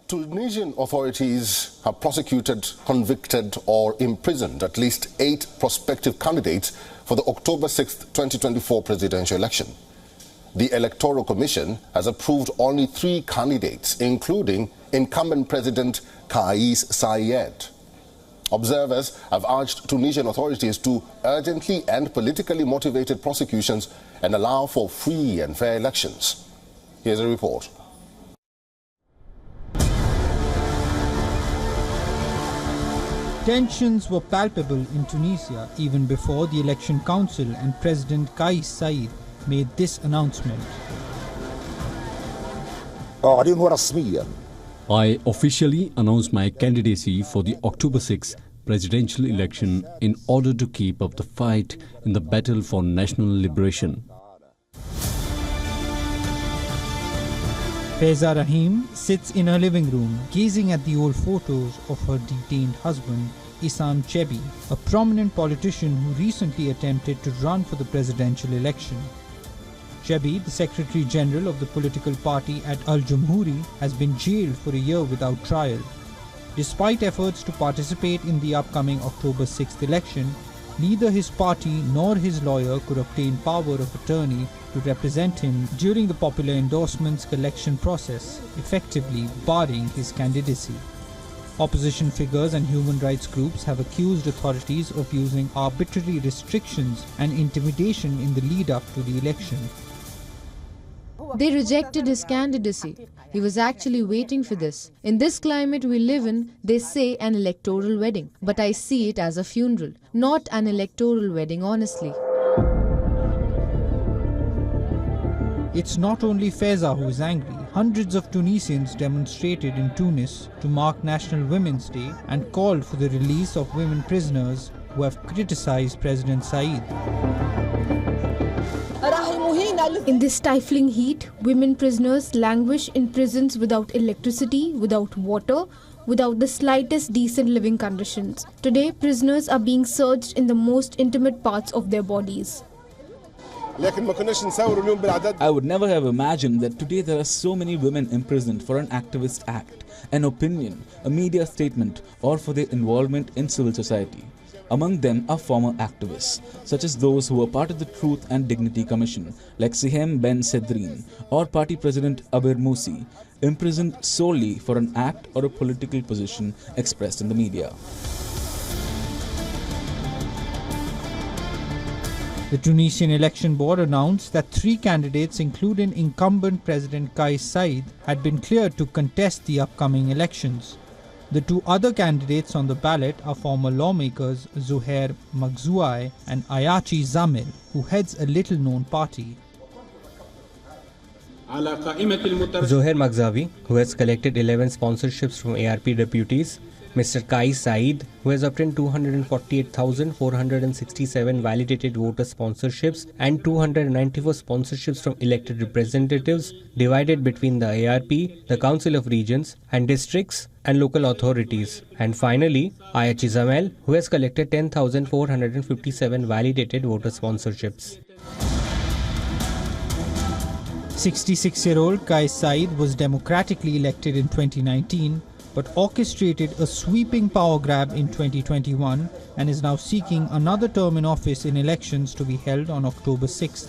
Tunisian authorities have prosecuted, convicted or imprisoned at least 8 prospective candidates for the October 6, 2024 presidential election. The Electoral Commission has approved only 3 candidates, including incumbent President Kais Saied. Observers have urged Tunisian authorities to urgently end politically motivated prosecutions and allow for free and fair elections. Here's a report. Tensions were palpable in Tunisia even before the Election Council and President Kais Saied made this announcement. I officially announced my candidacy for the October 6 presidential election in order to keep up the fight in the battle for national liberation. Faiza Rahim sits in her living room gazing at the old photos of her detained husband, Issam Chebi, a prominent politician who recently attempted to run for the presidential election. Chebi, the Secretary General of the political party at Al-Jumhuri, has been jailed for a year without trial. Despite efforts to participate in the upcoming October 6th election, neither his party nor his lawyer could obtain power of attorney to represent him during the popular endorsements collection process, effectively barring his candidacy. Opposition figures and human rights groups have accused authorities of using arbitrary restrictions and intimidation in the lead-up to the election. They rejected his candidacy. He was actually waiting for this. In this climate we live in, they say an electoral wedding. But I see it as a funeral, not an electoral wedding, honestly. It's not only Faiza who is angry. Hundreds of Tunisians demonstrated in Tunis to mark National Women's Day and called for the release of women prisoners who have criticized President Saied. In this stifling heat, women prisoners languish in prisons without electricity, without water, without the slightest decent living conditions. Today, prisoners are being searched in the most intimate parts of their bodies. I would never have imagined that today there are so many women imprisoned for an activist act, an opinion, a media statement, or for their involvement in civil society. Among them are former activists, such as those who were part of the Truth and Dignity Commission, like Sihem Ben Sedrine or Party President Abir Musi, imprisoned solely for an act or a political position expressed in the media. The Tunisian Election Board announced that 3 candidates, including incumbent President Kais Saied, had been cleared to contest the upcoming elections. The 2 other candidates on the ballot are former lawmakers Zuhair Maghzoui and Ayachi Zamil, who heads a little-known party. Zuhair Maghzoui, who has collected 11 sponsorships from ARP deputies, Mr. Kais Saied, who has obtained 248,467 validated voter sponsorships and 294 sponsorships from elected representatives divided between the ARP, the Council of Regions and Districts and local authorities. And finally, Ayachi Zamil, who has collected 10,457 validated voter sponsorships. 66-year-old Kais Saied was democratically elected in 2019, but orchestrated a sweeping power grab in 2021 and is now seeking another term in office in elections to be held on October 6th.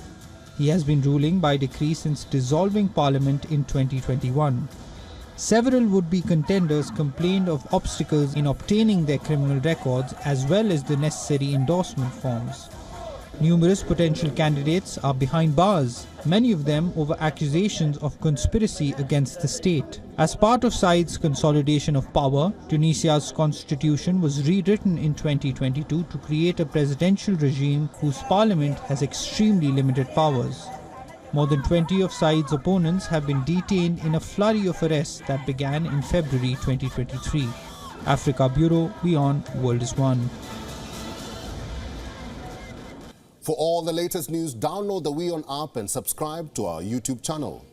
He has been ruling by decree since dissolving parliament in 2021. Several would-be contenders complained of obstacles in obtaining their criminal records as well as the necessary endorsement forms. Numerous potential candidates are behind bars, many of them over accusations of conspiracy against the state. As part of Said's consolidation of power, Tunisia's constitution was rewritten in 2022 to create a presidential regime whose parliament has extremely limited powers. More than 20 of Said's opponents have been detained in a flurry of arrests that began in February 2023. Africa Bureau, WION World is One. For all the latest news, download the WION app and subscribe to our YouTube channel.